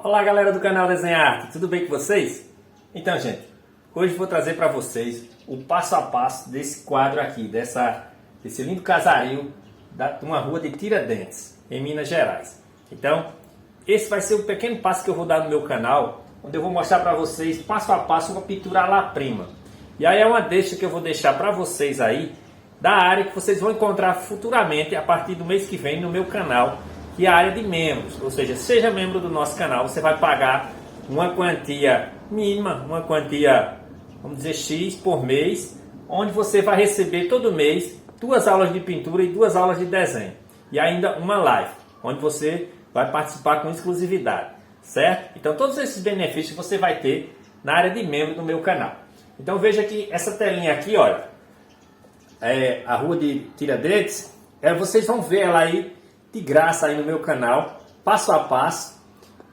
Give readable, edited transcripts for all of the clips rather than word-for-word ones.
Olá galera do canal Desenhar Arte, tudo bem com vocês? Então gente, hoje vou trazer para vocês o passo a passo desse quadro aqui, desse lindo casario de uma rua de Tiradentes, em Minas Gerais. Então, esse vai ser o pequeno passo que eu vou dar no meu canal, onde eu vou mostrar para vocês passo a passo uma pintura à la prima. E aí é uma deixa que eu vou deixar para vocês aí, da área que vocês vão encontrar futuramente a partir do mês que vem no meu canal, que é a área de membros. Ou seja, seja membro do nosso canal, você vai pagar uma quantia mínima, uma quantia, vamos dizer, X por mês, onde você vai receber todo mês 2 aulas de pintura e 2 aulas de desenho. E ainda uma live, onde você vai participar com exclusividade, certo? Então todos esses benefícios você vai ter na área de membro do meu canal. Então veja que essa telinha aqui, olha, é a rua de Tiradentes, vocês vão ver ela aí de graça aí no meu canal, passo a passo.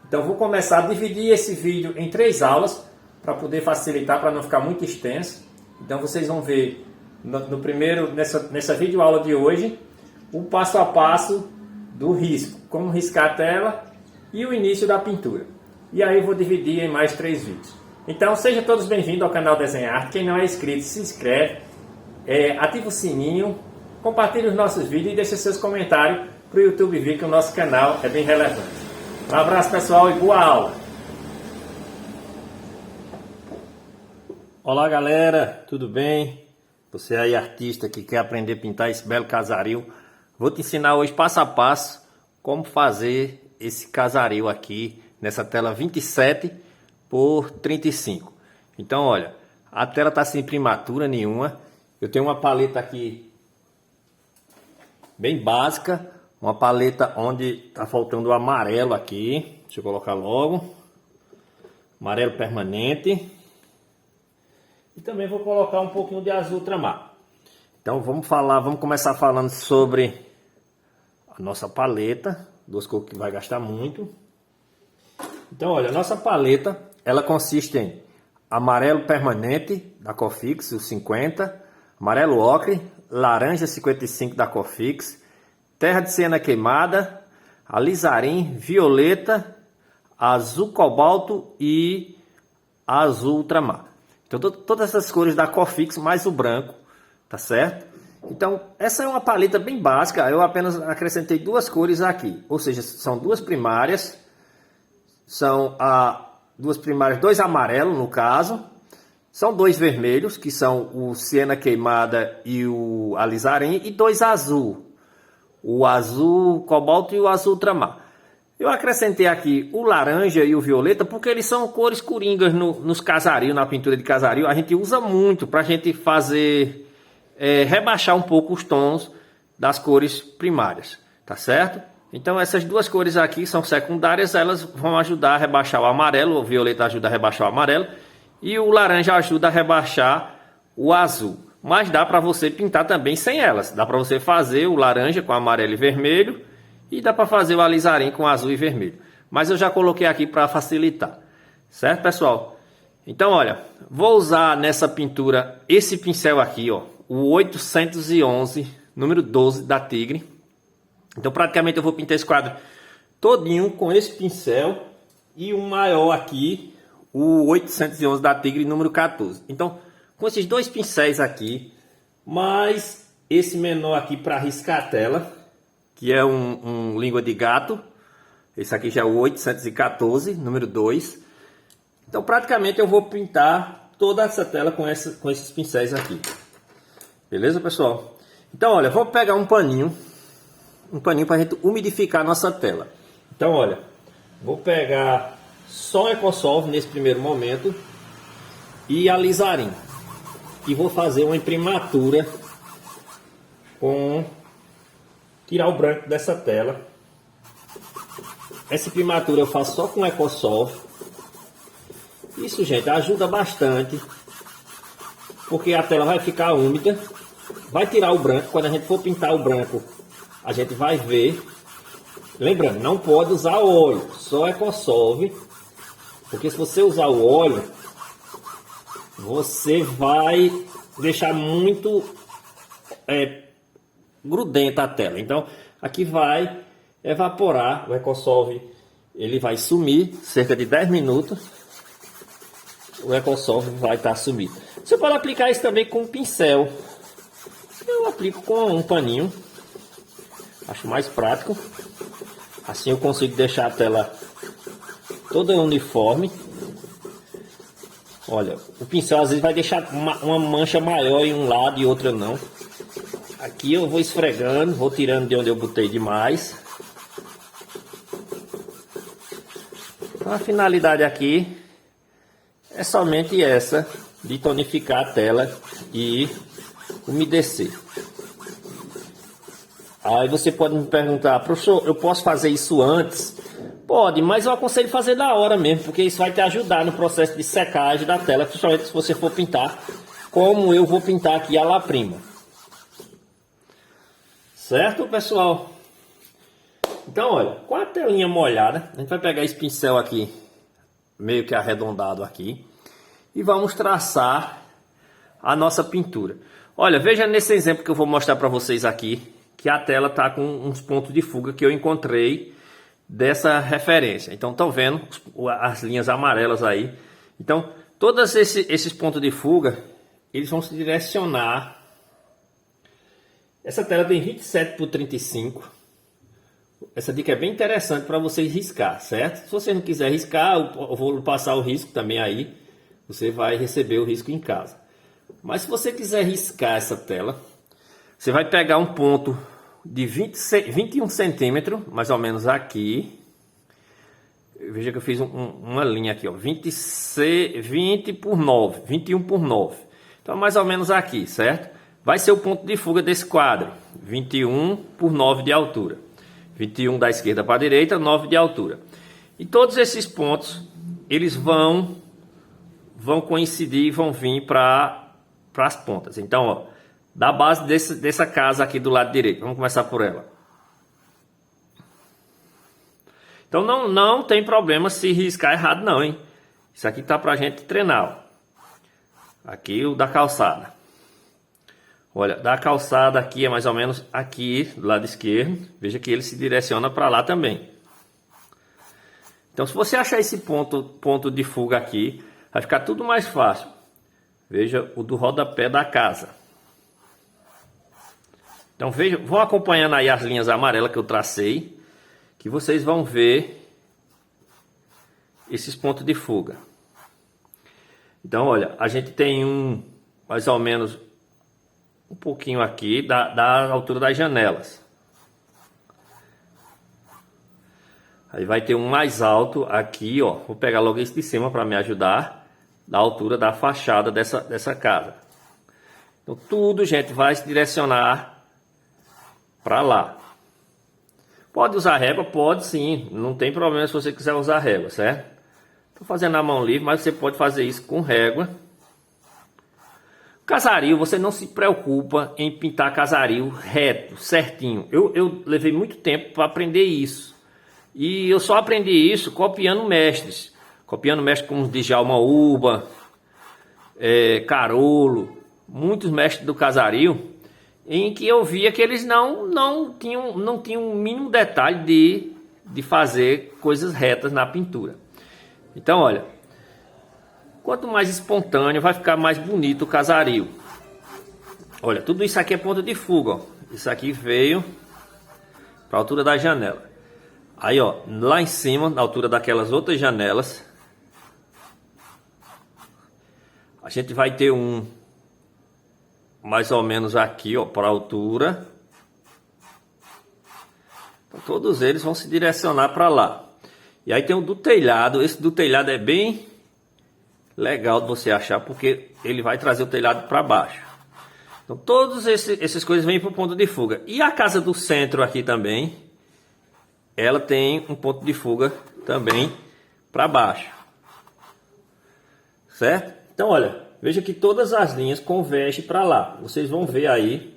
Então vou começar a dividir esse vídeo em 3 aulas, para poder facilitar, para não ficar muito extenso. Então vocês vão ver nessa videoaula de hoje, o passo a passo do risco, como riscar a tela e o início da pintura. E aí eu vou dividir em mais 3 vídeos. Então sejam todos bem-vindos ao canal Desenhar Arte. Quem não é inscrito, se inscreve, ativa o sininho, compartilhe os nossos vídeos e deixe seus comentários para o YouTube ver que o nosso canal é bem relevante. Um abraço pessoal e boa aula! Olá galera, tudo bem? Você aí artista que quer aprender a pintar esse belo casario, vou te ensinar hoje passo a passo como fazer esse casario aqui nessa tela 27 por 35. Então olha, a tela está sem imprimatura nenhuma, eu tenho uma paleta aqui bem básica, uma paleta onde está faltando o amarelo aqui, deixa eu colocar logo, amarelo permanente, e também vou colocar um pouquinho de azul ultramar. Então vamos começar falando sobre a nossa paleta, 2 cores que vai gastar muito. Então olha, a nossa paleta, ela consiste em amarelo permanente da Cofix, o 50, amarelo ocre, laranja 55 da Cofix, terra de siena queimada, alizarim, violeta, azul cobalto e azul ultramar. Então todas essas cores da Cofix mais o branco, tá certo? Então essa é uma paleta bem básica, eu apenas acrescentei 2 cores aqui, ou seja, são 2 primárias, são 2 amarelos no caso, são 2 vermelhos, que são o siena queimada e o alizarim, e 2 azul, o azul cobalto e o azul ultramar. Eu acrescentei aqui o laranja e o violeta porque eles são cores coringas nos casarios, na pintura de casario. A gente usa muito para a gente fazer, rebaixar um pouco os tons das cores primárias, tá certo? Então essas 2 cores aqui são secundárias, elas vão ajudar a rebaixar o amarelo, o violeta ajuda a rebaixar o amarelo e o laranja ajuda a rebaixar o azul. Mas dá para você pintar também sem elas. Dá para você fazer o laranja com amarelo e vermelho. E dá para fazer o alizarim com azul e vermelho. Mas eu já coloquei aqui para facilitar. Certo, pessoal? Então, olha. Vou usar nessa pintura esse pincel aqui, ó. O 811, número 12 da Tigre. Então, praticamente eu vou pintar esse quadro todinho com esse pincel. E o maior aqui, o 811 da Tigre, número 14. Então, com esses 2 pincéis aqui, mais esse menor aqui para riscar a tela, que é um língua de gato. Esse aqui já é o 814, número 2. Então praticamente eu vou pintar toda essa tela com esses pincéis aqui. Beleza, pessoal? Então olha, vou pegar um paninho para a gente umidificar a nossa tela. Então olha, vou pegar só Ecosolve nesse primeiro momento e alizarim. E vou fazer uma imprimatura com tirar o branco dessa tela. Essa imprimatura eu faço só com Ecosolve. Isso, gente, ajuda bastante, porque a tela vai ficar úmida, vai tirar o branco. Quando a gente for pintar o branco, a gente vai ver. Lembrando, não pode usar óleo, só Ecosolve, porque se você usar o óleo, você vai deixar muito grudenta a tela. Então aqui vai evaporar o Ecosolve ele vai sumir, cerca de 10 minutos, o Ecosol vai estar sumido. Você pode aplicar isso também com um pincel. Eu aplico com um paninho, acho mais prático. Assim eu consigo deixar a tela toda uniforme. Olha, o pincel às vezes vai deixar uma mancha maior em um lado e outra não. Aqui eu vou esfregando, vou tirando de onde eu botei demais. A finalidade aqui é somente essa, de tonificar a tela e umedecer. Aí você pode me perguntar, professor, eu posso fazer isso antes? Pode, mas eu aconselho fazer na hora mesmo, porque isso vai te ajudar no processo de secagem da tela, principalmente se você for pintar, como eu vou pintar aqui a La Prima. Certo, pessoal? Então, olha, com a telinha molhada, a gente vai pegar esse pincel aqui, meio que arredondado aqui, e vamos traçar a nossa pintura. Olha, veja nesse exemplo que eu vou mostrar para vocês aqui, que a tela está com uns pontos de fuga que eu encontrei dessa referência. Então, estão vendo as linhas amarelas aí. Então, todos esses pontos de fuga, eles vão se direcionar. Essa tela tem 27 por 35. Essa dica é bem interessante para vocês riscar, certo? Se você não quiser riscar, eu vou passar o risco também aí. Você vai receber o risco em casa. Mas se você quiser riscar essa tela, você vai pegar um ponto de 21 centímetros, mais ou menos aqui. Veja que eu fiz uma linha aqui, ó, 20 por 9, 21 por 9. Então, mais ou menos aqui, certo? Vai ser o ponto de fuga desse quadro, 21 por 9 de altura. 21 da esquerda para a direita, 9 de altura. E todos esses pontos, eles vão coincidir e vão vir para as pontas. Então, ó, da base dessa casa aqui do lado direito. Vamos começar por ela. Então não tem problema se riscar errado não, hein? Isso aqui tá pra gente treinar, ó. Aqui o da calçada. Olha, da calçada aqui é mais ou menos aqui, do lado esquerdo. Veja que ele se direciona para lá também. Então se você achar esse ponto de fuga aqui, vai ficar tudo mais fácil. Veja o do rodapé da casa. Então veja, vão acompanhando aí as linhas amarelas que eu tracei, que vocês vão ver esses pontos de fuga. Então olha, a gente tem mais ou menos um pouquinho aqui da altura das janelas. Aí vai ter um mais alto aqui, ó. Vou pegar logo esse de cima para me ajudar, da altura da fachada dessa casa. Então tudo, gente, vai se direcionar para lá. Pode usar régua? Pode sim, não tem problema se você quiser usar régua, certo? Estou fazendo na mão livre, mas você pode fazer isso com régua. Casario, você não se preocupa em pintar casario reto, certinho. Eu levei muito tempo para aprender isso. E eu só aprendi isso copiando mestres. Copiando mestres como Djalma Urba, Carolo, muitos mestres do casario, em que eu via que eles não tinham o mínimo detalhe de fazer coisas retas na pintura. Então, olha, quanto mais espontâneo, vai ficar mais bonito o casario. Olha, tudo isso aqui é ponto de fuga, ó. Isso aqui veio para a altura da janela. Aí, ó, lá em cima, na altura daquelas outras janelas, a gente vai ter mais ou menos aqui, ó, para a altura. Então, todos eles vão se direcionar para lá. E aí tem o do telhado. Esse do telhado é bem legal de você achar, porque ele vai trazer o telhado para baixo. Então todas essas coisas vêm para o ponto de fuga. E a casa do centro aqui também, ela tem um ponto de fuga também para baixo. Certo? Então olha, veja que todas as linhas convergem para lá. Vocês vão ver aí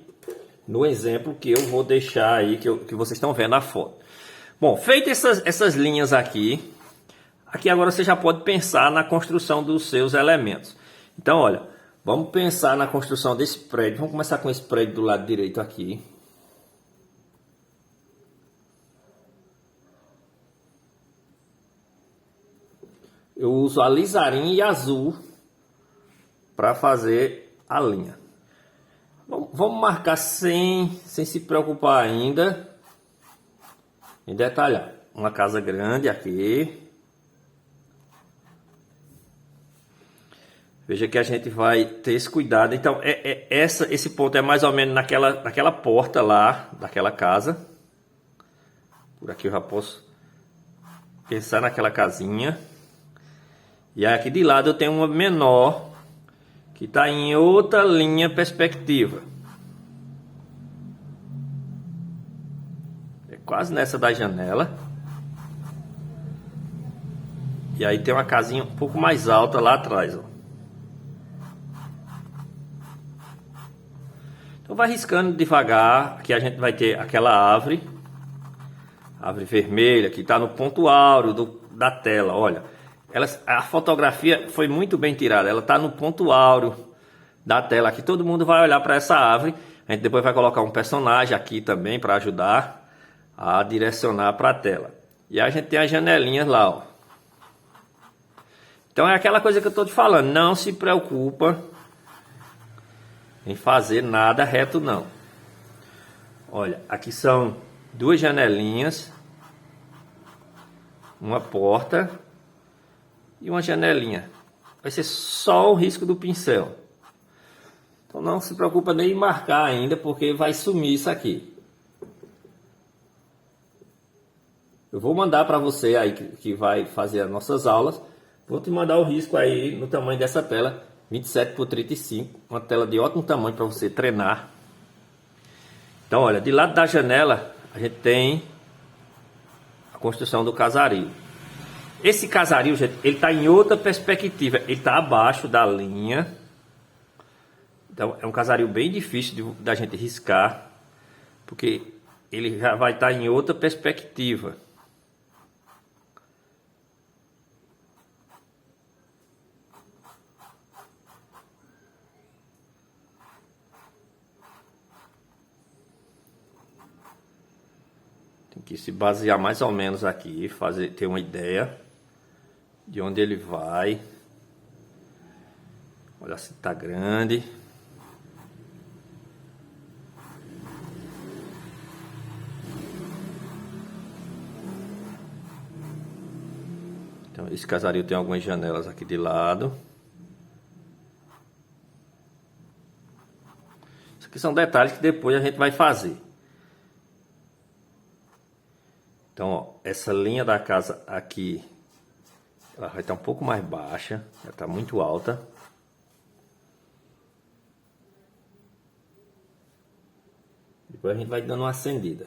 no exemplo que eu vou deixar aí, que vocês estão vendo a foto. Bom, feitas essas linhas aqui agora você já pode pensar na construção dos seus elementos. Então, olha, vamos pensar na construção desse prédio. Vamos começar com esse prédio do lado direito aqui. eu uso alizarim e azul para fazer a linha. Vamos marcar sem se preocupar ainda em detalhar. Uma casa grande aqui. Veja que a gente vai ter esse cuidado. Então, esse ponto é mais ou menos naquela porta lá, daquela casa. Por aqui eu já posso pensar naquela casinha. E aqui de lado eu tenho uma menor, que está em outra linha perspectiva. É quase nessa da janela. E aí tem uma casinha um pouco mais alta lá atrás, ó. Então vai riscando devagar. Aqui a gente vai ter aquela árvore vermelha que está no ponto áureo da tela. Olha, a fotografia foi muito bem tirada. Ela está no ponto áureo da tela. Aqui todo mundo vai olhar para essa árvore. A gente depois vai colocar um personagem aqui também para ajudar a direcionar para a tela. E a gente tem as janelinhas lá, ó. Então é aquela coisa que eu estou te falando. Não se preocupa em fazer nada reto, não. Olha, aqui são duas janelinhas, uma porta e uma janelinha. Vai ser só o risco do pincel. Então não se preocupa nem em marcar ainda, porque vai sumir isso aqui. Eu vou mandar para você aí que vai fazer as nossas aulas. Vou te mandar o risco aí no tamanho dessa tela. 27 por 35, uma tela de ótimo tamanho para você treinar. Então, olha, de lado da janela a gente tem a construção do casario. Esse casario, gente, ele está em outra perspectiva, ele está abaixo da linha. Então, é um casario bem difícil da gente riscar, porque ele já vai estar em outra perspectiva. Que se basear mais ou menos aqui, ter uma ideia de onde ele vai. Olha se tá grande. Então esse casario tem algumas janelas aqui de lado. Isso aqui são detalhes que depois a gente vai fazer. Então, ó, essa linha da casa aqui, ela vai estar um pouco mais baixa, ela está muito alta. Depois a gente vai dando uma acendida.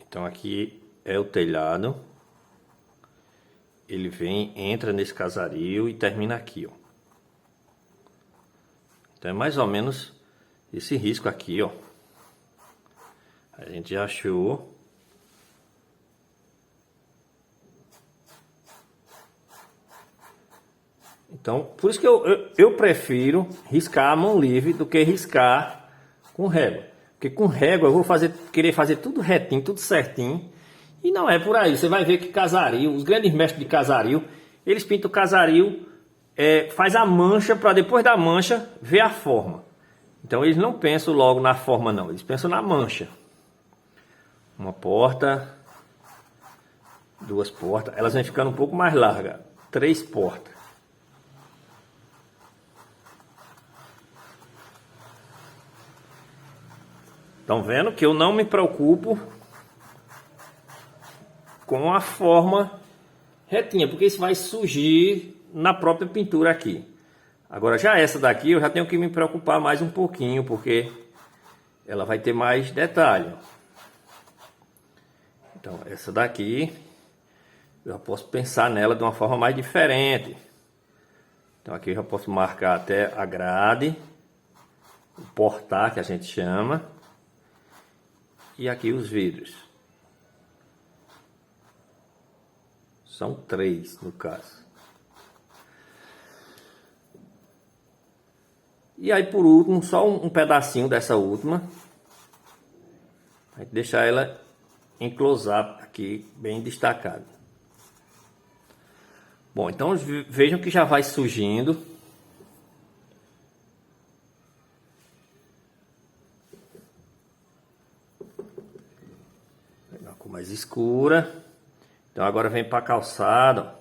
Então aqui é o telhado. Ele entra nesse casario e termina aqui, ó. Então é mais ou menos esse risco aqui, ó. A gente já achou. Então, por isso que eu prefiro riscar a mão livre do que riscar com régua. Porque com régua eu vou querer fazer tudo retinho, tudo certinho. E não é por aí. Você vai ver que casario, os grandes mestres de casario, eles pintam o casario, faz a mancha para depois da mancha ver a forma. Então eles não pensam logo na forma não, eles pensam na mancha. Uma porta, duas portas, elas vão ficando um pouco mais largas. 3 portas. Estão vendo que eu não me preocupo com a forma retinha, porque isso vai surgir na própria pintura aqui. Agora já essa daqui eu já tenho que me preocupar mais um pouquinho, porque ela vai ter mais detalhe. Então essa daqui eu já posso pensar nela de uma forma mais diferente. Então aqui eu já posso marcar até a grade, o portar que a gente chama, e aqui os vidros. São 3 no caso. E aí por último, só um pedacinho dessa última. A gente deixar ela em close-up aqui, bem destacado. Bom, então vejam que já vai surgindo. Uma cor mais escura. Então agora vem para a calçada.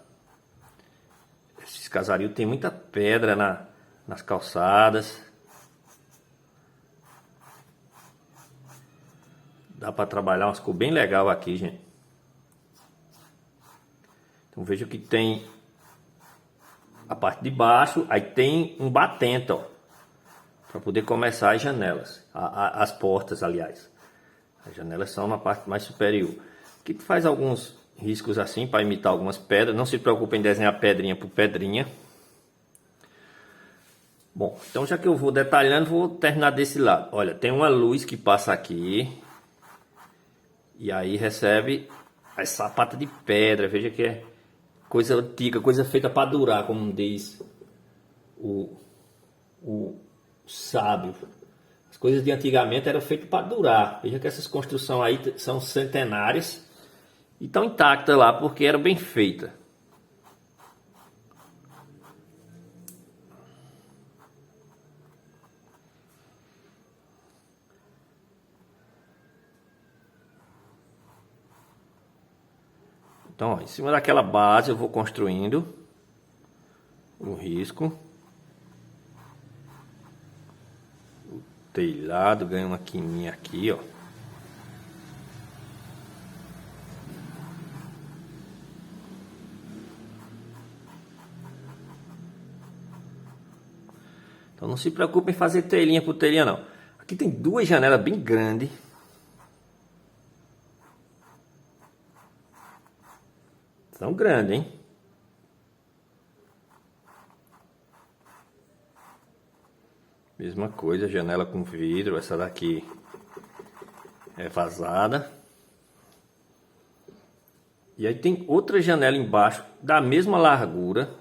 Esses casarios tem muita pedra nas calçadas. Dá para trabalhar umas cores bem legal aqui, gente. Então veja que tem a parte de baixo, aí tem um batente, ó, para poder começar as janelas, as portas, aliás. As janelas são na parte mais superior. Aqui tu faz alguns riscos assim para imitar algumas pedras. Não se preocupe em desenhar pedrinha por pedrinha. Bom, então já que eu vou detalhando, vou terminar desse lado. Olha, tem uma luz que passa aqui. E aí recebe as sapatas de pedra. Veja que é coisa antiga, coisa feita para durar, como diz o sábio. As coisas de antigamente eram feitas para durar. Veja que essas construções aí são centenárias e estão intactas lá porque eram bem feitas. Então, ó, em cima daquela base eu vou construindo um risco. O telhado ganha uma quininha aqui, ó. Então não se preocupe em fazer telhinha por telhinha não. Aqui tem duas janelas bem grandes. São grandes, hein? Mesma coisa, janela com vidro. Essa daqui é vazada. E aí tem outra janela embaixo da mesma largura.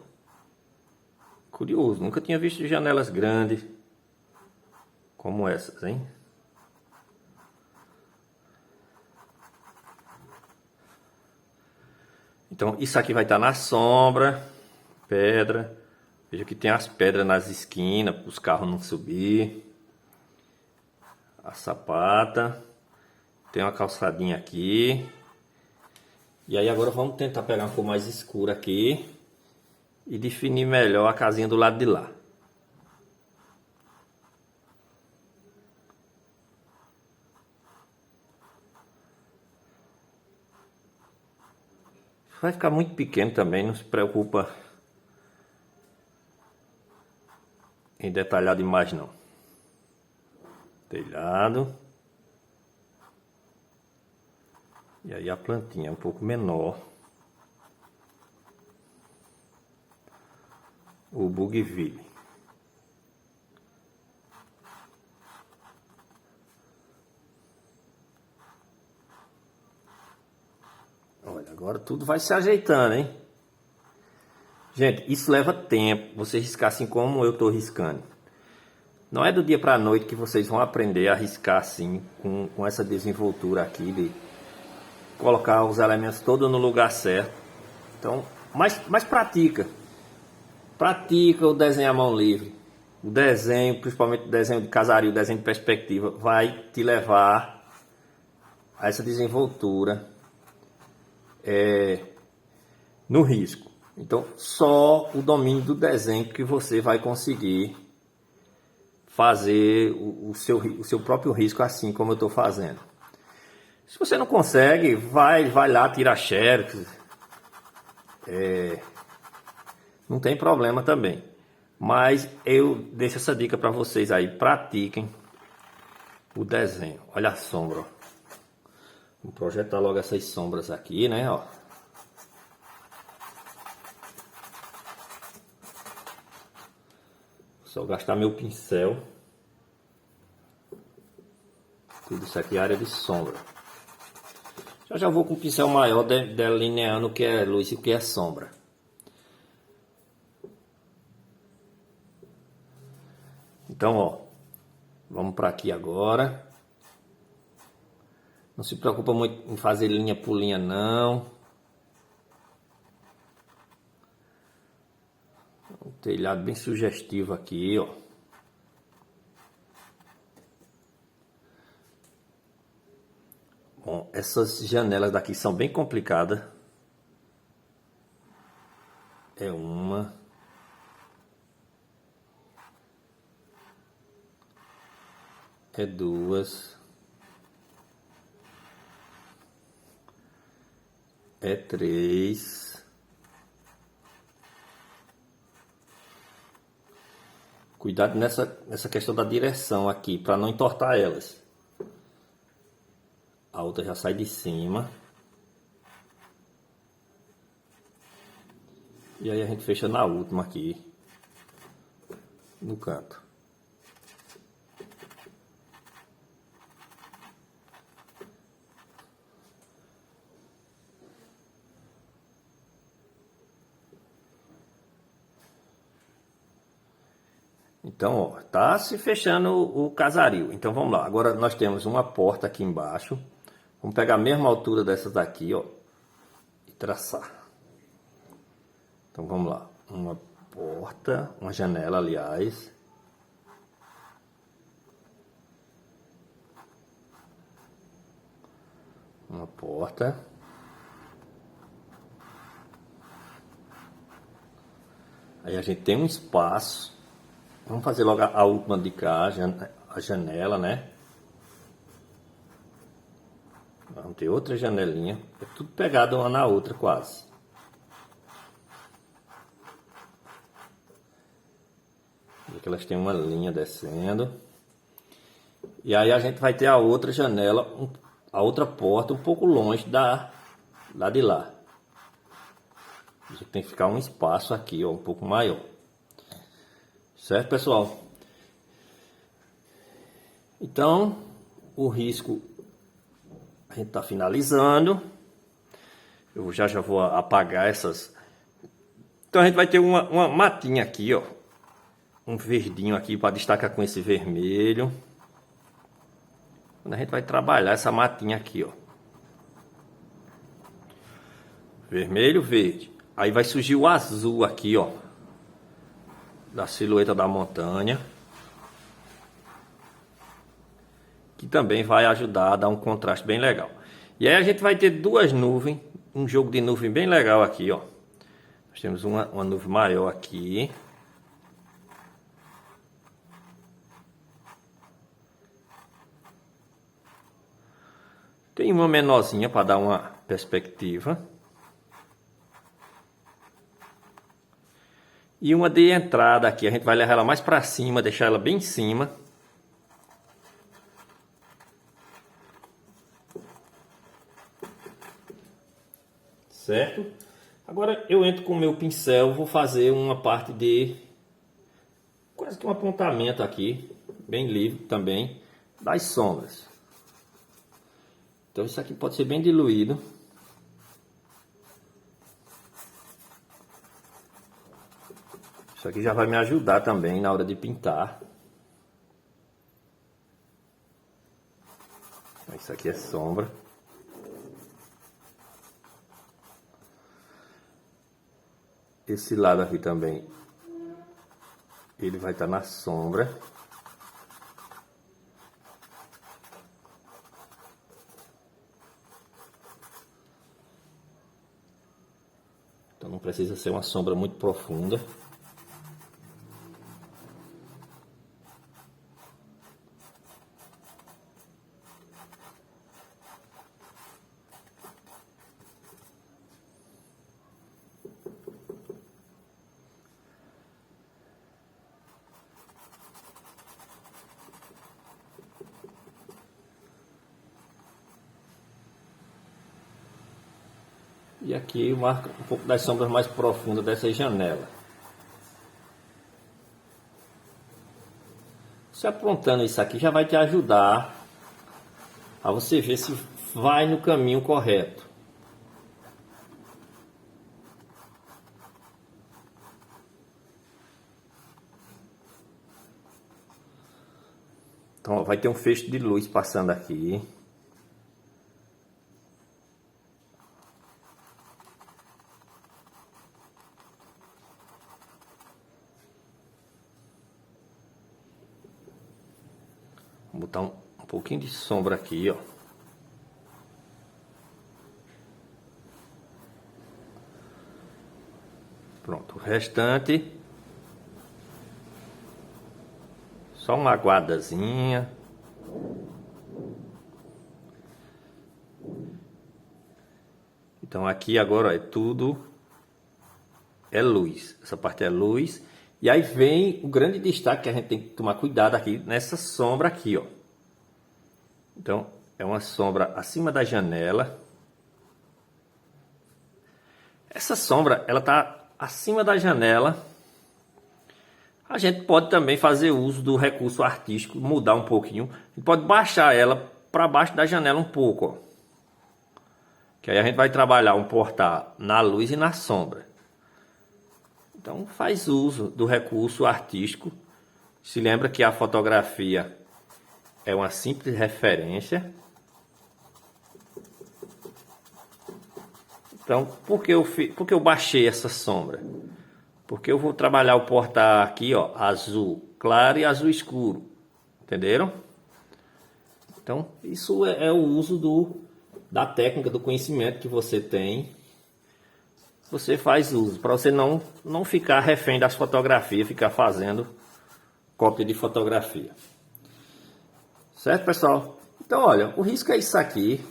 Curioso, nunca tinha visto janelas grandes como essas, hein? Então isso aqui vai estar na sombra, pedra. Veja que tem as pedras nas esquinas para os carros não subir. A sapata. Tem uma calçadinha aqui. E aí agora vamos tentar pegar uma cor mais escura aqui e definir melhor a casinha do lado de lá. Vai ficar muito pequeno também, não se preocupa em detalhar demais não. Telhado. E aí a plantinha é um pouco menor. O Bougainville. Olha, agora tudo vai se ajeitando, hein? Gente, isso leva tempo, você riscar assim como eu estou riscando. Não é do dia para a noite que vocês vão aprender a riscar assim, com essa desenvoltura aqui, de colocar os elementos todos no lugar certo. Então, mas pratica. Pratica o desenho à mão livre. O desenho, principalmente o desenho de casario, o desenho de perspectiva, vai te levar a essa desenvoltura no risco. Então, só o domínio do desenho que você vai conseguir fazer o seu próprio risco assim como eu estou fazendo. Se você não consegue, vai lá, tira xerox. Não tem problema também. Mas eu deixo essa dica para vocês aí. Pratiquem o desenho. Olha a sombra. Ó. Vou projetar logo essas sombras aqui, né? Ó. Só gastar meu pincel. Tudo isso aqui é área de sombra. Já vou com o pincel maior delineando o que é luz e o que é sombra. Então, ó, vamos para aqui agora. Não se preocupa muito em fazer linha por linha, não. Um telhado bem sugestivo aqui, ó. Bom, essas janelas daqui são bem complicadas. É uma. É duas. É três. Cuidado nessa questão da direção aqui, para não entortar elas. A outra já sai de cima. E aí a gente fecha na última aqui, no canto. Então, ó, tá se fechando o casario. Então vamos lá. Agora nós temos uma porta aqui embaixo. Vamos pegar a mesma altura dessas daqui, ó, e traçar. Então vamos lá. Uma porta, uma janela, aliás. Uma porta. Aí a gente tem um espaço. Vamos fazer logo a última de cá, a janela, né? Vamos ter outra janelinha. É tudo pegado uma na outra quase. Aqui elas têm uma linha descendo. E aí a gente vai ter a outra janela, a outra porta um pouco longe lá de lá. A gente tem que ficar um espaço aqui, ó, um pouco maior. Certo, pessoal? Então, o risco a gente tá finalizando. Eu já vou apagar essas. Então a gente vai ter uma matinha aqui, ó. Um verdinho aqui para destacar com esse vermelho. Quando a gente vai trabalhar essa matinha aqui, ó. Vermelho, verde. Aí vai surgir o azul aqui, ó. Da silhueta da montanha. Que também vai ajudar a dar um contraste bem legal. E aí a gente vai ter duas nuvens. Um jogo de nuvem bem legal aqui, ó. Nós temos uma nuvem maior aqui. Tem uma menorzinha para dar uma perspectiva. E uma de entrada aqui. A gente vai levar ela mais para cima, deixar ela bem em cima. Certo? Agora eu entro com o meu pincel, vou fazer uma parte de quase que um apontamento aqui, bem livre também, das sombras. Então isso aqui pode ser bem diluído. Isso aqui já vai me ajudar também na hora de pintar. Isso aqui é sombra. Esse lado aqui também, ele vai estar na sombra. Então não precisa ser uma sombra muito profunda. E aqui eu marco um pouco das sombras mais profundas dessa janela. Se apontando isso aqui já vai te ajudar a você ver se vai no caminho correto. Então vai ter um feixe de luz passando aqui. botar um pouquinho de sombra aqui, ó. Pronto, o restante só uma aguadazinha. Então aqui agora é tudo é luz. Essa parte é luz. E aí vem o grande destaque que a gente tem que tomar cuidado aqui nessa sombra aqui, ó. Então é uma sombra acima da janela. Essa sombra, ela tá acima da janela. A gente pode também fazer uso do recurso artístico, mudar um pouquinho. A gente pode baixar ela para baixo da janela um pouco, ó. Que aí a gente vai trabalhar um portar na luz e na sombra. Então faz uso do recurso artístico. Se lembra que a fotografia é uma simples referência. Então, por que eu baixei essa sombra? Porque eu vou trabalhar o portar aqui, ó, azul claro e azul escuro. Entenderam? Então, isso é o uso da técnica, do conhecimento que você tem. Você faz uso, para você não ficar refém das fotografias, ficar fazendo cópia de fotografia. Certo, pessoal? Então, olha, o risco é isso aqui.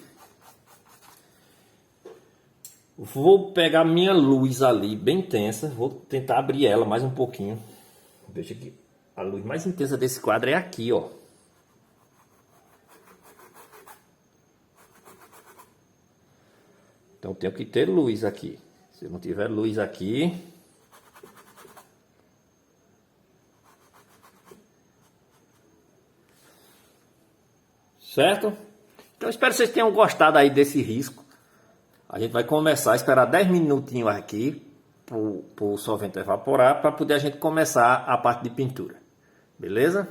Vou pegar minha luz ali, bem intensa. Vou tentar abrir ela mais um pouquinho. Veja que a luz mais intensa desse quadro é aqui, ó. Então tenho que ter luz aqui. Se eu não tiver luz aqui... Certo? Então espero que vocês tenham gostado aí desse risco. A gente vai começar a esperar 10 minutinhos aqui para o solvente evaporar, para poder a gente começar a parte de pintura. Beleza?